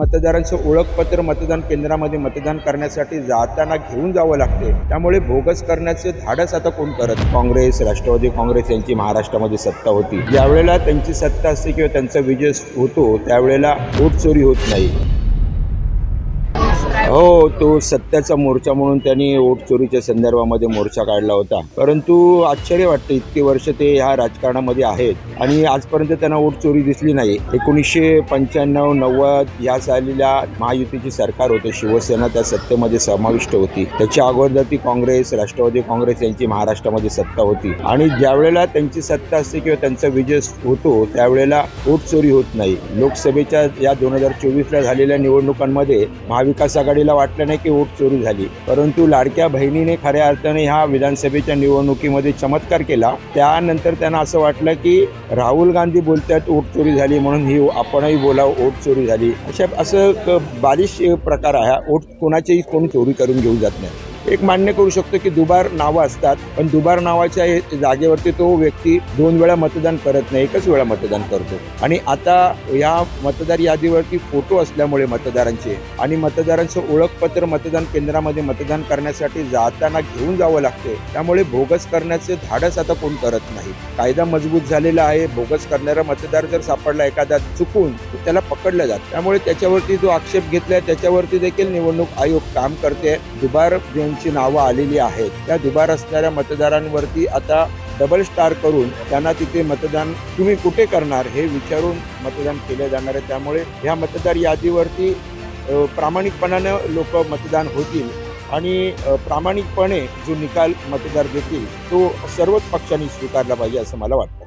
मतदारांचं ओळखपत्र मतदान केंद्रामध्ये मतदान करण्यासाठी जाताना घेऊन जावं लागते। त्यामुळे बोगस करण्याचे धाडस आता कोण करत? काँग्रेस, राष्ट्रवादी काँग्रेस यांची महाराष्ट्रामध्ये सत्ता होती। ज्यावेळेला त्यांची सत्ता असते किंवा त्यांचा विजय होतो त्यावेळेला वोट चोरी होत नाही। हो, तो सत्याचा मोर्चा म्हणून त्यांनी वोट चोरीच्या संदर्भामध्ये मोर्चा काढला होता। परंतु आश्चर्य वाटतं, इतके वर्ष ते ह्या राजकारणामध्ये आहेत आणि आजपर्यंत त्यांना वोट चोरी दिसली नाही। 1995-90 या सालीला महायुतीची सरकार होते, शिवसेना त्या सत्तेमध्ये समाविष्ट होती। त्याच्या अगोदर ती काँग्रेस, राष्ट्रवादी काँग्रेस यांची महाराष्ट्रामध्ये सत्ता होती आणि ज्यावेळेला त्यांची सत्ता असते किंवा त्यांचा विजय होतो त्यावेळेला वोट चोरी होत नाही। लोकसभेच्या या 2024ला झालेल्या निवडणुकांमध्ये महाविकास आघाडीला वाटलं नाही की वोट चोरी झाली, परंतु लाडक्या बहिणीने खऱ्या अर्थाने ह्या विधानसभेच्या निवडणुकीमध्ये चमत्कार केला। त्यानंतर त्यांना असं वाटलं की राहुल गांधी बोलतात वोट चोरी झाली म्हणून ही आपणही बोलावं वोट चोरी झाली। असं बालिश प्रकार आहे। वोट कोणाचेही कोणी चोरी करून घेऊन जात नाही। एक मान्य करू शकतो की दुबार नावं असतात, पण दुबार नावाच्या जागेवरती तो व्यक्ती 2 वेळा मतदान करत नाही, एकच वेळा मतदान करतो। आणि आता या मतदार यादीवरती फोटो असल्यामुळे मतदारांचे आणि मतदारांचं ओळखपत्र मतदान केंद्रामध्ये मतदान करण्यासाठी जाताना घेऊन जावं लागते। त्यामुळे बोगस करण्याचे धाडस आता कोण करत नाही। कायदा मजबूत झालेला आहे। बोगस करणारा मतदार जर सापडला एखादा चुकून तर त्याला पकडलं जातं। त्यामुळे त्याच्यावरती जो आक्षेप घेतलाय त्याच्यावरती देखील निवडणूक आयोग काम करते। दुबार ची नावं आलेली आहेत, त्या दुबार असणाऱ्या मतदारांवरती आता डबल स्टार करून त्यांना तिथे मतदान तुम्ही कुठे करणार हे विचारून मतदान केलं जाणार आहे। त्यामुळे ह्या मतदार यादीवरती प्रामाणिकपणानं लोक मतदान होतील आणि प्रामाणिकपणे जो निकाल मतदार देतील तो सर्वच पक्षांनी स्वीकारला पाहिजे असं मला वाटतं।